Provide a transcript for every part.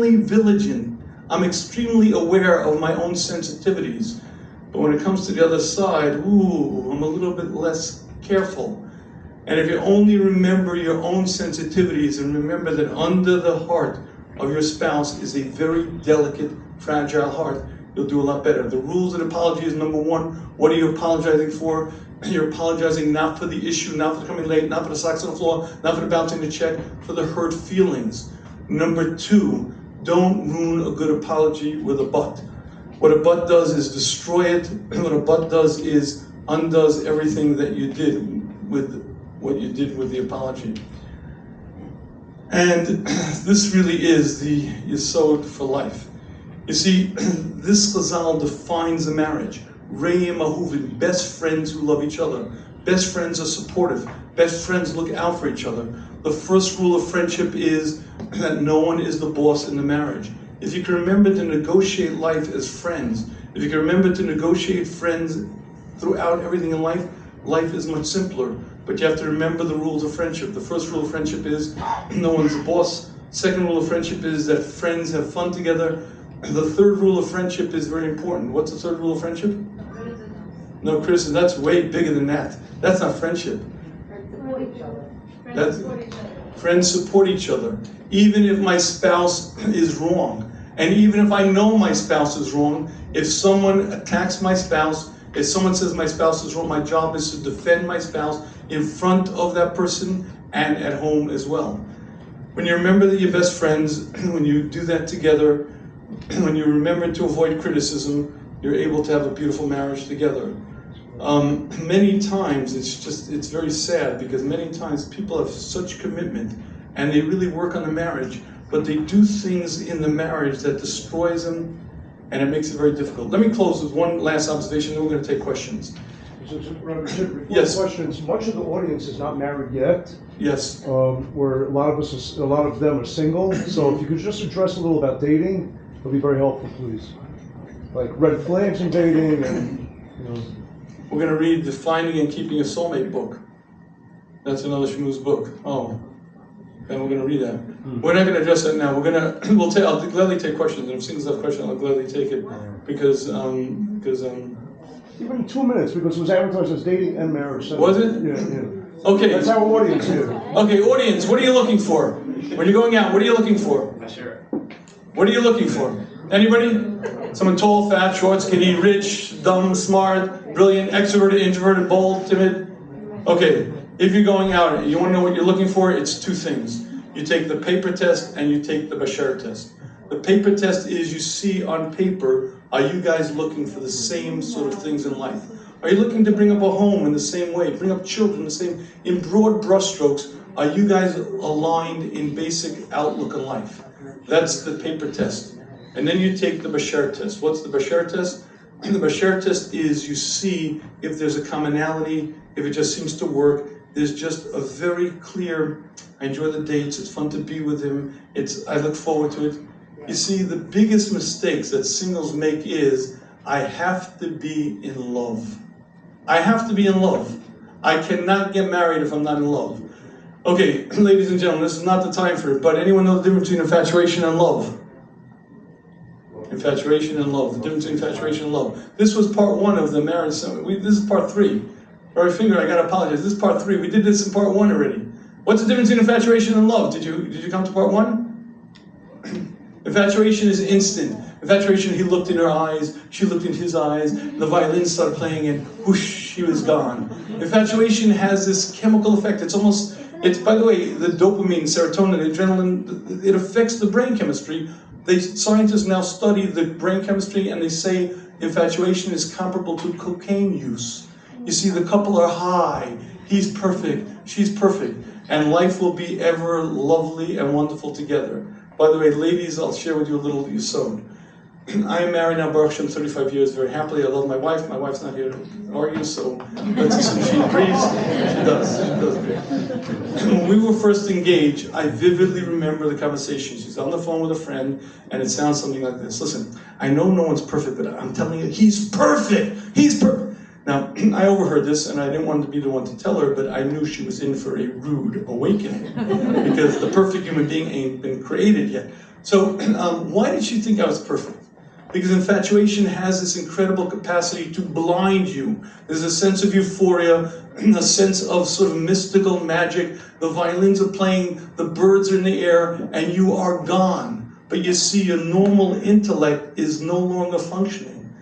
extremely vigilant. I'm extremely aware of my own sensitivities. But when it comes to the other side, I'm a little bit less careful. And if you only remember your own sensitivities and remember that under the heart of your spouse is a very delicate, fragile heart, you'll do a lot better. The rules of apology is number one, what are you apologizing for? You're apologizing not for the issue, not for coming late, not for the socks on the floor, not for the bouncing the check, for the hurt feelings. Number two, don't ruin a good apology with a but. What a but does is destroy it. What a but does is undoes everything that you did with what you did with the apology. And this really is the yesod for life. You see, this chazal defines a marriage. Re'im ahuvim, best friends who love each other. Best friends are supportive. Best friends look out for each other. The first rule of friendship is that no one is the boss in the marriage. If you can remember to negotiate life as friends, if you can remember to negotiate friends throughout everything in life, life is much simpler. But you have to remember the rules of friendship. The first rule of friendship is no one's the boss. Second rule of friendship is that friends have fun together. The third rule of friendship is very important. What's the third rule of friendship? No criticism. That's way bigger than that. That's not friendship. Friends support each other. Even if my spouse is wrong, and even if I know my spouse is wrong, if someone attacks my spouse, if someone says my spouse is wrong, my job is to defend my spouse in front of that person and at home as well. When you remember that you're best friends, when you do that together, when you remember to avoid criticism, you're able to have a beautiful marriage together. Many times, it's very sad because many times people have such commitment and they really work on the marriage, but they do things in the marriage that destroys them and it makes it very difficult. Let me close with one last observation, then we're going to take questions. Yes. Questions. Much of the audience is not married yet. Yes. Where a lot of them are single. So if you could just address a little about dating, it'll be very helpful, please. Like red flags in dating, and We're going to read the Finding and Keeping a Soulmate book. That's another Shmooze book. Oh, and we're going to read that. We're not going to address that now. I'll gladly take questions. And if singles have questions, I'll gladly take it because even 2 minutes, because it was advertised as dating and marriage. So was it? Yeah. Okay. That's our audience here. Okay, audience, what are you looking for? When you're going out, what are you looking for? Sure. What are you looking for? Anybody? Someone tall, fat, short, skinny, rich, dumb, smart, brilliant, extroverted, introverted, bold, timid? Okay, if you're going out and you want to know what you're looking for, it's two things. You take the paper test and you take the Bashar test. The paper test is you see on paper, are you guys looking for the same sort of things in life? Are you looking to bring up a home in the same way, bring up children the same, in broad brushstrokes, are you guys aligned in basic outlook in life? That's the paper test. And then you take the Bashar test. What's the Bashar test? The Bashar test is you see if there's a commonality, if it just seems to work. There's just a very clear, I enjoy the dates, it's fun to be with him, I look forward to it. You see, the biggest mistakes that singles make is, I have to be in love. I have to be in love. I cannot get married if I'm not in love. Okay, ladies and gentlemen, this is not the time for it, but anyone know the difference between infatuation and love? Infatuation and love, the difference between infatuation and love. This was part one of the marriage summit. This is part three. Or I figure I gotta apologize, this is part three. We did this in part one already. What's the difference between infatuation and love? Did you come to part one? Infatuation is instant. Infatuation, he looked in her eyes, she looked in his eyes, the violin started playing and whoosh, she was gone. Infatuation has this chemical effect. It's by the way, the dopamine, serotonin, the adrenaline, it affects the brain chemistry. Scientists now study the brain chemistry and they say infatuation is comparable to cocaine use. You see, the couple are high, he's perfect, she's perfect, and life will be ever lovely and wonderful together. By the way, ladies, I'll share with you a little yesod. I am married now, Baruch Hashem, 35 years, very happily. I love my wife. My wife's not here to argue, so let's assume she agrees. She does agree. When we were first engaged, I vividly remember the conversation. She's on the phone with a friend, and it sounds something like this. Listen, I know no one's perfect, but I'm telling you, he's perfect. He's perfect. Now, I overheard this, and I didn't want to be the one to tell her, but I knew she was in for a rude awakening, because the perfect human being ain't been created yet. So why did she think I was perfect? Because infatuation has this incredible capacity to blind you. There's a sense of euphoria, a sense of sort of mystical magic. The violins are playing, the birds are in the air, and you are gone. But you see, your normal intellect is no longer functioning.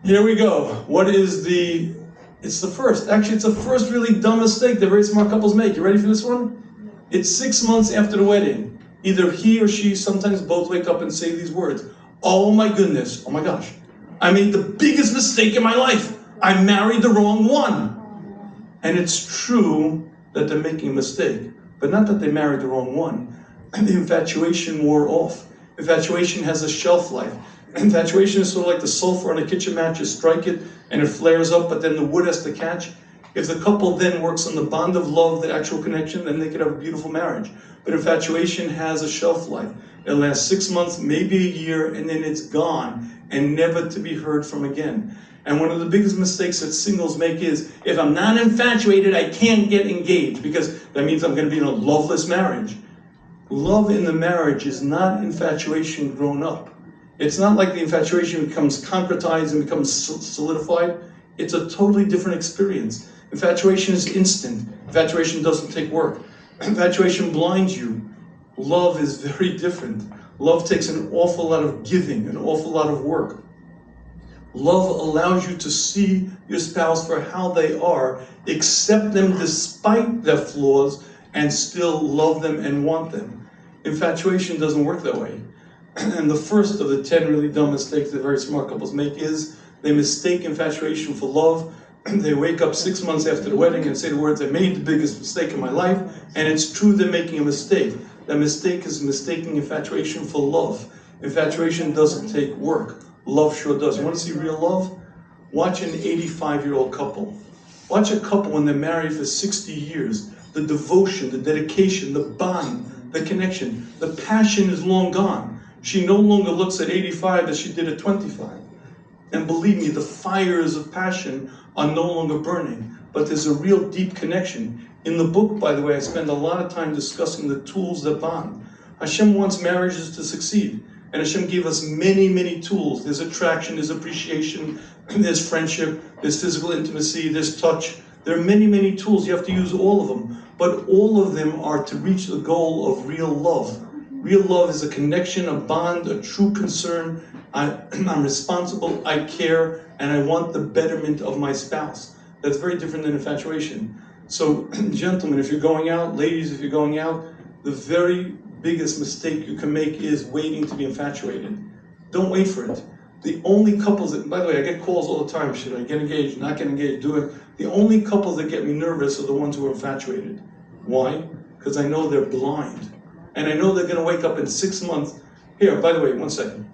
Here we go. What is the... It's the first. Actually, it's the first really dumb mistake that very smart couples make. You ready for this one? It's 6 months after the wedding. Either he or she, sometimes both, wake up and say these words. Oh my goodness, oh my gosh, I made the biggest mistake in my life. I married the wrong one. And it's true that they're making a mistake, but not that they married the wrong one. The infatuation wore off. Infatuation has a shelf life. Infatuation is sort of like the sulfur on a kitchen match. You strike it and it flares up, but then the wood has to catch. If the couple then works on the bond of love, the actual connection, then they could have a beautiful marriage. But infatuation has a shelf life. It lasts 6 months, maybe a year, and then it's gone and never to be heard from again. And one of the biggest mistakes that singles make is, if I'm not infatuated, I can't get engaged, because that means I'm going to be in a loveless marriage. Love in the marriage is not infatuation grown up. It's not like the infatuation becomes concretized and becomes solidified. It's a totally different experience. Infatuation is instant. Infatuation doesn't take work. Infatuation blinds you. Love is very different. Love takes an awful lot of giving, an awful lot of work. Love allows you to see your spouse for how they are, accept them despite their flaws, and still love them and want them. Infatuation doesn't work that way. And the first of the 10 really dumb mistakes that very smart couples make is they mistake infatuation for love. They wake up 6 months after the wedding and say the words, I made the biggest mistake in my life, and it's true they're making a mistake. That mistake is mistaking infatuation for love. Infatuation doesn't take work. Love sure does. You want to see real love? Watch an 85-year-old couple. Watch a couple when they're married for 60 years. The devotion, the dedication, the bond, the connection, the passion is long gone. She no longer looks at 85 as she did at 25. And believe me, the fires of passion are no longer burning, but there's a real deep connection. In the book, by the way, I spend a lot of time discussing the tools that bond. Hashem wants marriages to succeed, and Hashem gave us many, many tools. There's attraction, there's appreciation, there's friendship, there's physical intimacy, there's touch. There are many, many tools. You have to use all of them, but all of them are to reach the goal of real love. Real love is a connection, a bond, a true concern. I'm responsible, I care, and I want the betterment of my spouse. That's very different than infatuation. So, gentlemen, if you're going out, ladies, if you're going out, the very biggest mistake you can make is waiting to be infatuated. Don't wait for it. The only couples that, by the way, I get calls all the time, should I get engaged, not get engaged, do it. The only couples that get me nervous are the ones who are infatuated. Why? Because I know they're blind. And I know they're going to wake up in 6 months. Here, by the way, one second.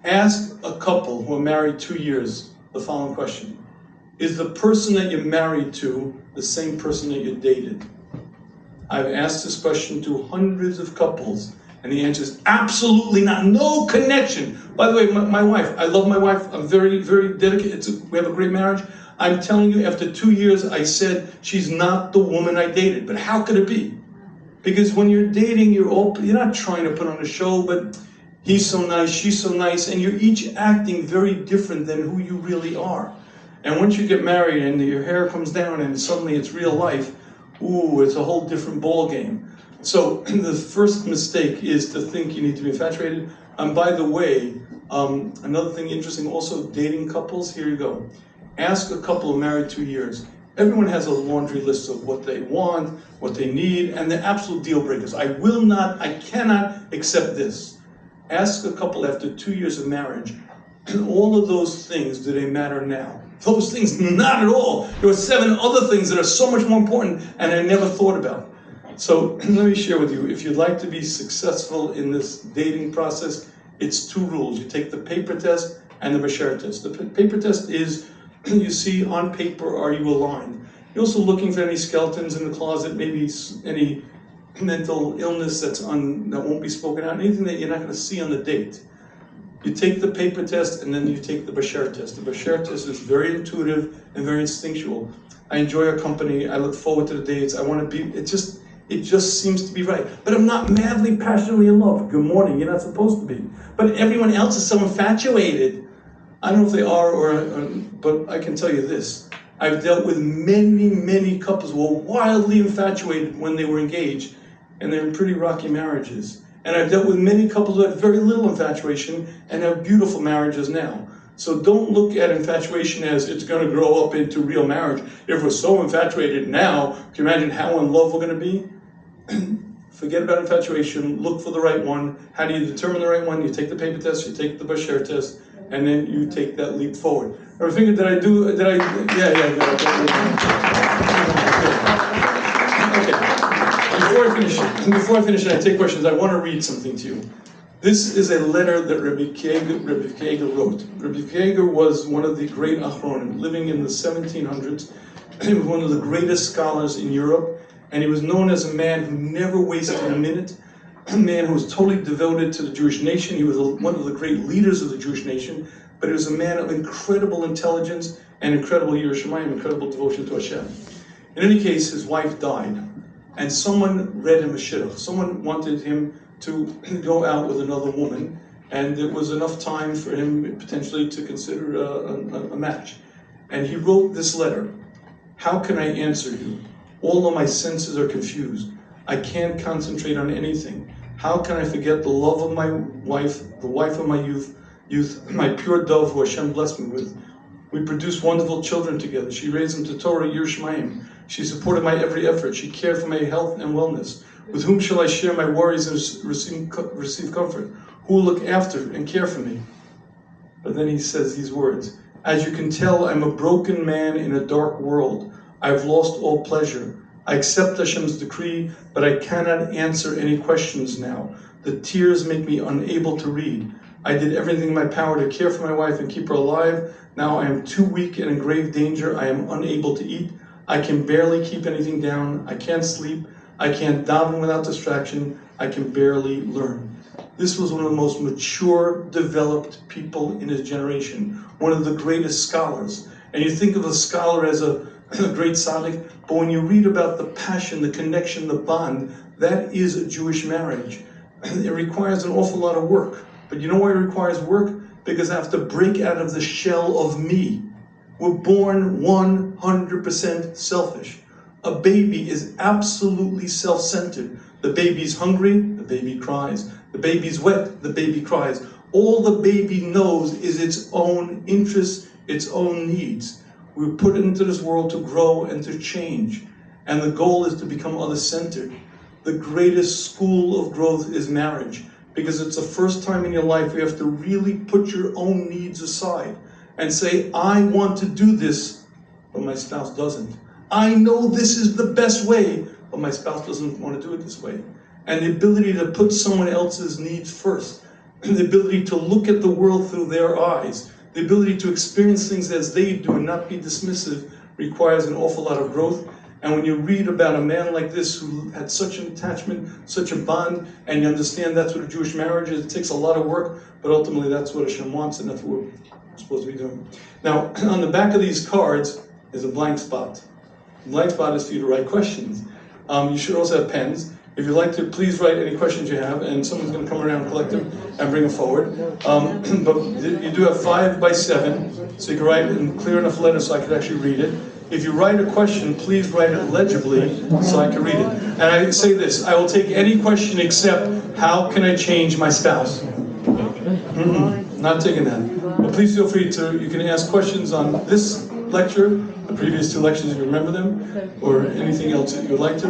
Ask a couple who are married 2 years the following question. Is the person that you're married to the same person that you dated? I've asked this question to hundreds of couples, and the answer is absolutely not. No connection. By the way, my wife, I love my wife. I'm very, very dedicated. We have a great marriage. I'm telling you, after 2 years, I said, she's not the woman I dated. But how could it be? Because when you're dating, you're not trying to put on a show, but he's so nice, she's so nice, and you're each acting very different than who you really are. And once you get married and your hair comes down and suddenly it's real life, ooh, it's a whole different ball game. So the first mistake is to think you need to be infatuated. And by the way, another thing interesting, also dating couples, here you go. Ask a couple who are married 2 years. Everyone has a laundry list of what they want, what they need, and the absolute deal breakers. I cannot accept this. Ask a couple after 2 years of marriage, and all of those things, do they matter now? Those things, not at all. There are 7 other things that are so much more important, and I never thought about. So let me share with you, if you'd like to be successful in this dating process, it's 2 rules. You take the paper test and the Bashar test. The paper test is, you see on paper, are you aligned? You're also looking for any skeletons in the closet, maybe any mental illness that won't be spoken out, anything that you're not going to see on the date. You take the paper test and then you take the Bashar test. The Bashar test is very intuitive and very instinctual. I enjoy our company. I look forward to the dates. It just seems to be right. But I'm not madly, passionately in love. Good morning, you're not supposed to be. But everyone else is so infatuated. I don't know if they are, but I can tell you this. I've dealt with many, many couples who were wildly infatuated when they were engaged, and they're in pretty rocky marriages. And I've dealt with many couples who had very little infatuation and have beautiful marriages now. So don't look at infatuation as it's going to grow up into real marriage. If we're so infatuated now, can you imagine how in love we're going to be? Forget about infatuation, look for the right one. How do you determine the right one? You take the paper test, you take the Bashar test, and then you take that leap forward. Or thinking, yeah. Okay. Before I finish and I take questions, I want to read something to you. This is a letter that Rabbi Shafier wrote. Rabbi Shafier was one of the great Achronim, living in the 1700s. He was one of the greatest scholars in Europe, and he was known as a man who never wasted a minute, a man who was totally devoted to the Jewish nation. He was one of the great leaders of the Jewish nation, but he was a man of incredible intelligence and incredible Yiras Shamayim, incredible devotion to Hashem. In any case, his wife died, and someone read him a shidduch. Someone wanted him to go out with another woman, and it was enough time for him potentially to consider a match. And he wrote this letter. How can I answer you? All of my senses are confused. I can't concentrate on anything. How can I forget the love of my wife, the wife of my youth, my pure dove who Hashem blessed me with? We produced wonderful children together. She raised them to Torah, Yiras Shamayim. She supported my every effort. She cared for my health and wellness. With whom shall I share my worries and receive comfort? Who will look after and care for me? But then he says these words. As you can tell, I'm a broken man in a dark world. I've lost all pleasure. I accept Hashem's decree, but I cannot answer any questions now. The tears make me unable to read. I did everything in my power to care for my wife and keep her alive. Now I am too weak and in grave danger. I am unable to eat. I can barely keep anything down. I can't sleep. I can't daven without distraction. I can barely learn. This was one of the most mature, developed people in his generation. One of the greatest scholars. And you think of a scholar as a great tzaddik, but when you read about the passion, the connection, the bond, that is a Jewish marriage. It requires an awful lot of work. But you know why it requires work? Because I have to break out of the shell of me. We're born 100% selfish. A baby is absolutely self-centered. The baby's hungry, the baby cries. The baby's wet, the baby cries. All the baby knows is its own interests, its own needs. We were put into this world to grow and to change. And the goal is to become other-centered. The greatest school of growth is marriage, because it's the first time in your life you have to really put your own needs aside and say, I want to do this, but my spouse doesn't. I know this is the best way, but my spouse doesn't want to do it this way. And the ability to put someone else's needs first, the ability to look at the world through their eyes, the ability to experience things as they do and not be dismissive requires an awful lot of growth. And when you read about a man like this who had such an attachment, such a bond, and you understand that's what a Jewish marriage is, it takes a lot of work, but ultimately that's what Hashem wants and that's what we're supposed to be doing. Now, on the back of these cards is a blank spot. The blank spot is for you to write questions. You should also have pens. If you'd like to, please write any questions you have, and someone's going to come around and collect them and bring them forward. But you do have 5 by 7, so you can write in clear enough letters so I could actually read it. If you write a question, please write it legibly so I can read it. And I say this, I will take any question except, how can I change my spouse? Not taking that. But please feel free to, you can ask questions on this lecture, the previous 2 lectures if you remember them, or anything else that you would like to,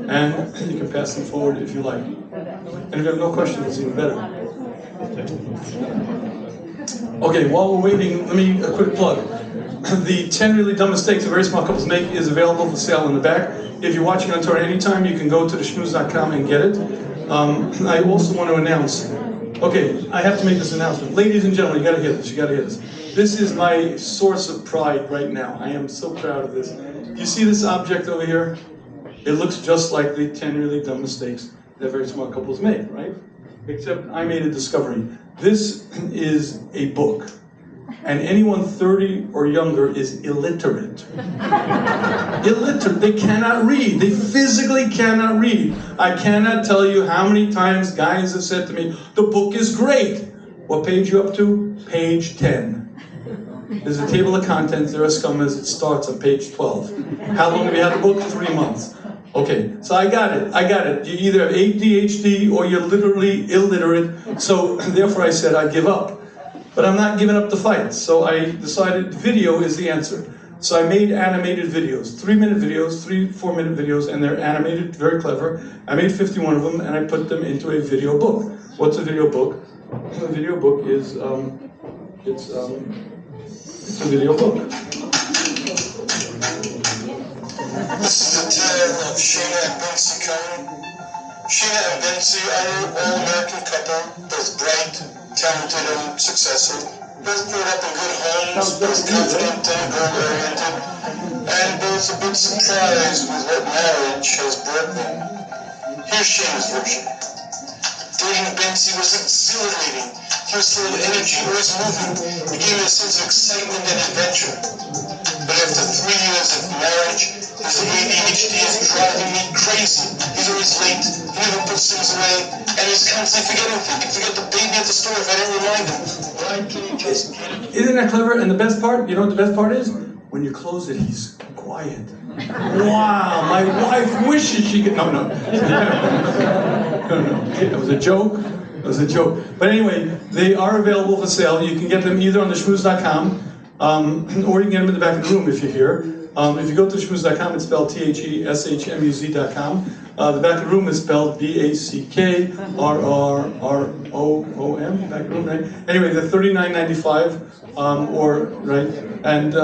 and you can pass them forward if you like. And if you have no questions, it's even better. Okay, while we're waiting, let me, a quick plug. The 10 really dumb mistakes that very small couples make is available for sale in the back. If you're watching on Torah anytime, you can go to theshmooze.com and get it. I also want to announce, okay, I have to make this announcement. Ladies and gentlemen, you gotta hear this, you gotta hear this. This is my source of pride right now. I am so proud of this. Do you see this object over here? It looks just like the 10 really dumb mistakes that very small couples make, right? Except I made a discovery. This is a book. and anyone 30 or younger is illiterate. Illiterate. They cannot read. They physically cannot read. I cannot tell you how many times guys have said to me, the book is great. What page you up to? Page 10. There's a table of contents, there are scummers, it starts on page 12. How long have you had the book? 3 months. Okay, so I got it. You either have ADHD or you're literally illiterate, so therefore I said I'd give up. But I'm not giving up the fight, so I decided video is the answer. So I made animated videos, 3-minute videos, 4-minute videos, and they're animated, very clever. I made 51 of them, and I put them into a video book. What's a video book? A video book is, it's a video book. This is the tale of Sheena and Bensi Cohen. Sheena and Bensi are an all-American couple, both bright, talented, and successful. Both brought up in good homes, both confident and goal-oriented, and both a bit surprised with what marriage has brought them. Here's Sheena's version. Dating Bensi was exhilarating. He was full of energy, always moving. He gave me a sense of excitement and adventure. But after 3 years of marriage, his ADHD is driving me crazy. He's always late, he never puts things away, and he's constantly forgetting things. He'd forget the baby at the store if I didn't remind him. Why can't he just get it? Isn't that clever? And the best part, you know what the best part is? When you close it, he's quiet. Wow, my wife wishes she could, no. No, that was a joke. It was a joke. But anyway, they are available for sale. You can get them either on the schmooze.com, or you can get them in the back of the room if you're here. If you go to schmooze.com, it's spelled THESHMUZ.com. The back of the room is spelled BACKRRROOM. Back of the room, right? Anyway, they're $39.95, right? And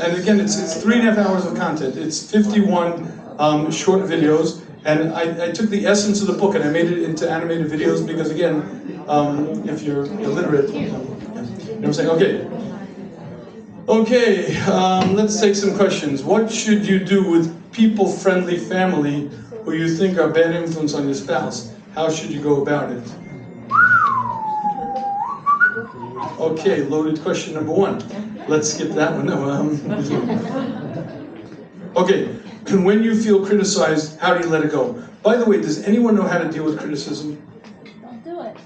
again, it's 3.5 hours of content. It's 51 short videos. And I took the essence of the book and I made it into animated videos because, again, if you're illiterate, you know what I'm saying? Okay, let's take some questions. What should you do with people-friendly family who you think are bad influence on your spouse? How should you go about it? Okay, loaded question number 1. Let's skip that one. No, okay. When you feel criticized, how do you let it go? By the way, does anyone know how to deal with criticism? Don't do it.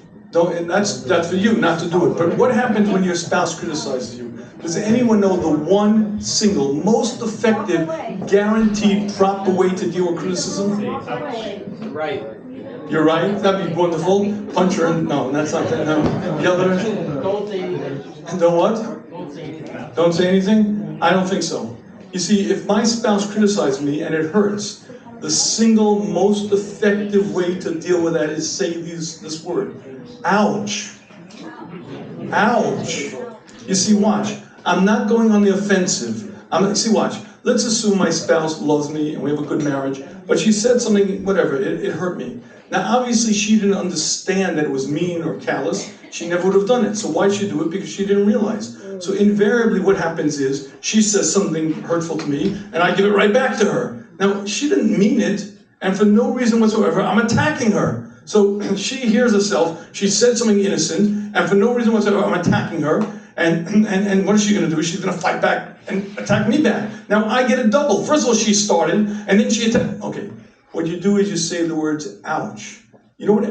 And that's for you, not to do it. But what happens when your spouse criticizes you? Does anyone know the one single, most effective, guaranteed, proper way to deal with criticism? Right. You're right? That'd be wonderful. Punch her in. No, that's not that. No. Yell at her. Don't say anything. Don't what? Don't say anything. Don't say anything? I don't think so. You see, if my spouse criticizes me and it hurts, the single most effective way to deal with that is say this word. Ouch. Ouch. You see, watch. I'm not going on the offensive. Watch. Let's assume my spouse loves me and we have a good marriage, but she said something, whatever, it hurt me. Now, obviously, she didn't understand that it was mean or callous. She never would have done it. So why'd she do it? Because she didn't realize. So invariably what happens is she says something hurtful to me and I give it right back to her. Now, she didn't mean it, and for no reason whatsoever, I'm attacking her. So she hears herself, she said something innocent, and for no reason whatsoever, I'm attacking her. And what is she going to do? She's going to fight back and attack me back. Now, I get a double. First of all, she started, and then she attacked. Okay, what you do is you say the words, ouch. You know what